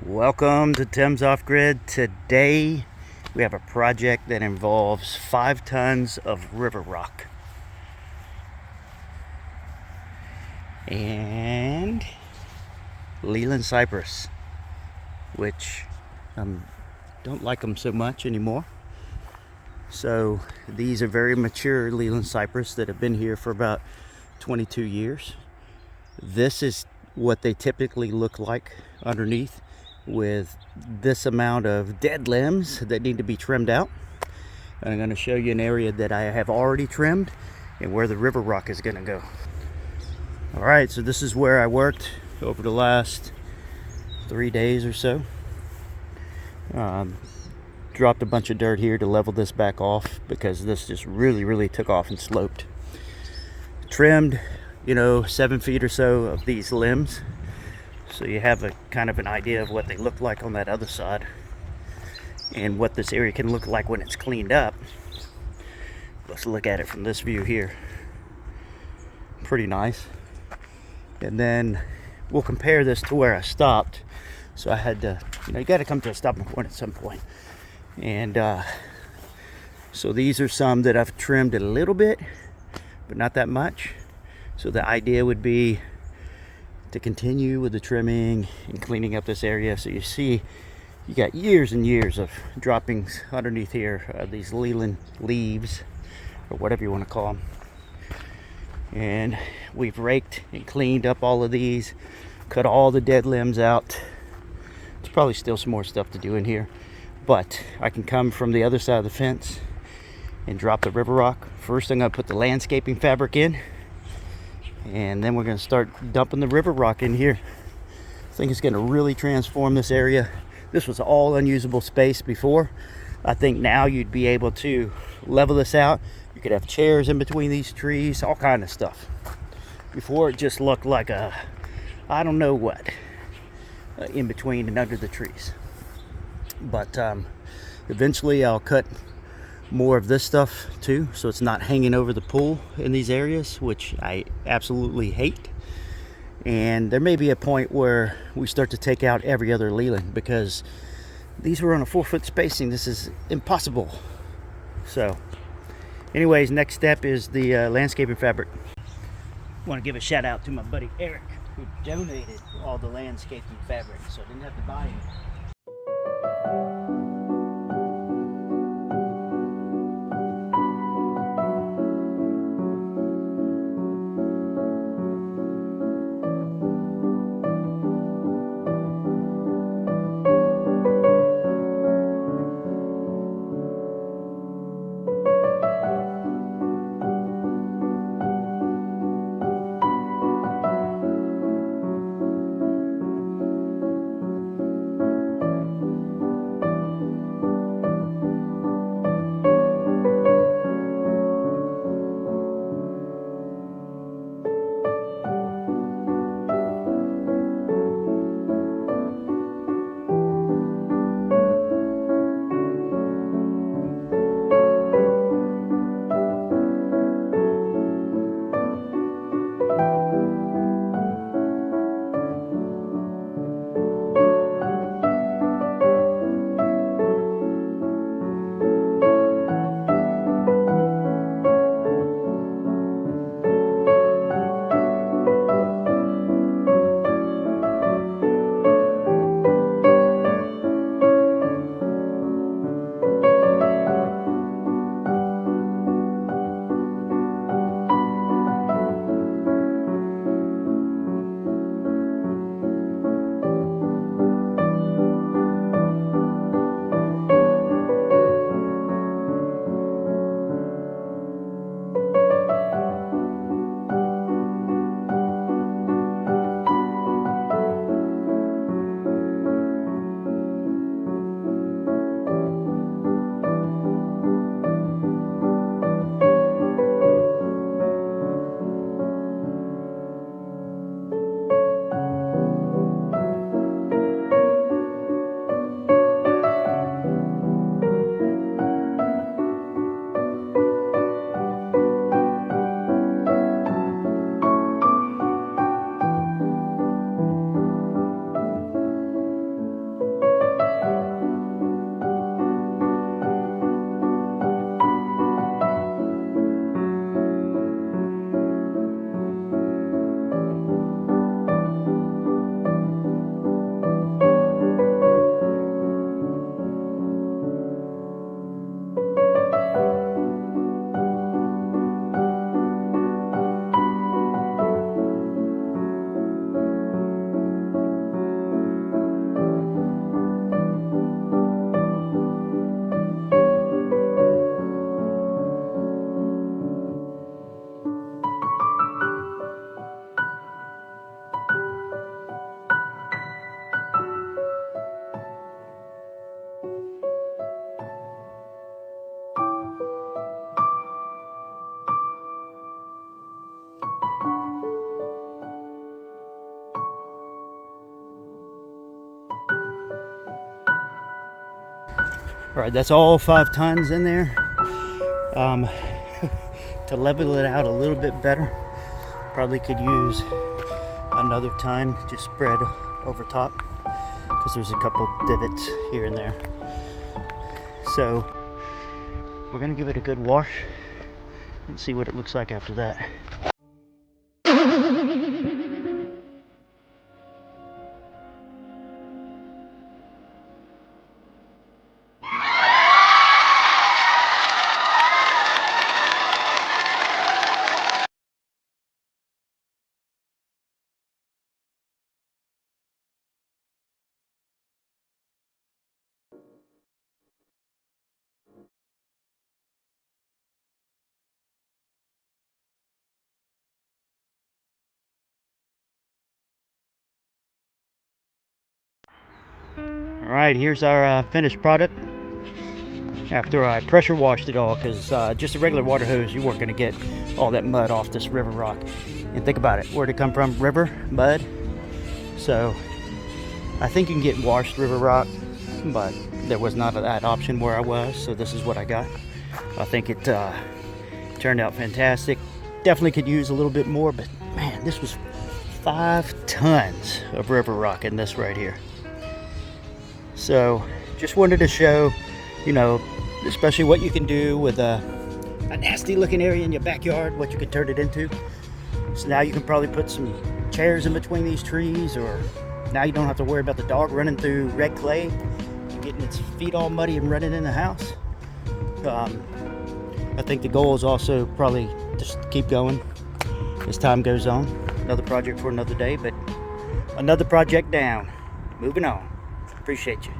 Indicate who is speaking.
Speaker 1: Welcome to Tim's Off Grid. Today we have a project that involves 5 tons of river rock and Leyland Cypress, which don't like them so much anymore. So these are very mature Leyland Cypress that have been here for about 22 years. This is what they typically look like underneath, with this amount of dead limbs that need to be trimmed out. And I'm going to show you an area that I have already trimmed and where the river rock is going to go. All right, so this is where I worked over the last 3 days or so. Dropped a bunch of dirt here to level this back off because this just really took off and sloped. Trimmed 7 feet or so of these limbs, so you have a kind of an idea of what they look like on that other side and what this area can look like when it's cleaned up. Let's look at it from this view here. Pretty nice. And then we'll compare this to where I stopped. So I had to, you got to come to a stopping point at some point. And so these are some that I've trimmed a little bit, but not that much. So the idea would be to continue with the trimming and cleaning up this area. So you see, you got years and years of droppings underneath here, these Leyland leaves, or whatever you want to call them. And we've raked and cleaned up all of these, cut all the dead limbs out. There's probably still some more stuff to do in here, but I can come from the other side of the fence and drop the river rock. First, I'm going to put the landscaping fabric in, and then we're going to start dumping the river rock in here. I think it's going to really transform this area. This was all unusable space before. I think now you'd be able to level this out. You could have chairs in between these trees, all kind of stuff. Before, it just looked like a, I don't know what, in between and under the trees. But eventually I'll cut more of this stuff too, so it's not hanging over the pool in these areas, which I absolutely hate. And there may be a point where we start to take out every other Leyland, because these were on a 4-foot spacing. This is impossible. So anyways, next step is the landscaping fabric. I want to give a shout out to my buddy Eric, who donated all the landscaping fabric, so I didn't have to buy any. All right, that's all 5 tons in there. To level it out a little bit better, probably could use another ton just spread over top, because there's a couple divots here and there. So we're gonna give it a good wash and see what it looks like after that. Alright, here's our finished product after I pressure washed it all, because just a regular water hose, you weren't going to get all that mud off this river rock. And think about it, where'd it come from? River, mud. So I think you can get washed river rock, but there was not that option where I was, so this is what I got. I think it turned out fantastic. Definitely could use a little bit more, but man, this was 5 tons of river rock in this right here. So just wanted to show, you know, especially what you can do with a nasty looking area in your backyard, what you can turn it into. So now you can probably put some chairs in between these trees, or now you don't have to worry about the dog running through red clay, getting its feet all muddy and running in the house. I think the goal is also probably just keep going as time goes on. Another project for another day, but another project down. Moving on. Appreciate you.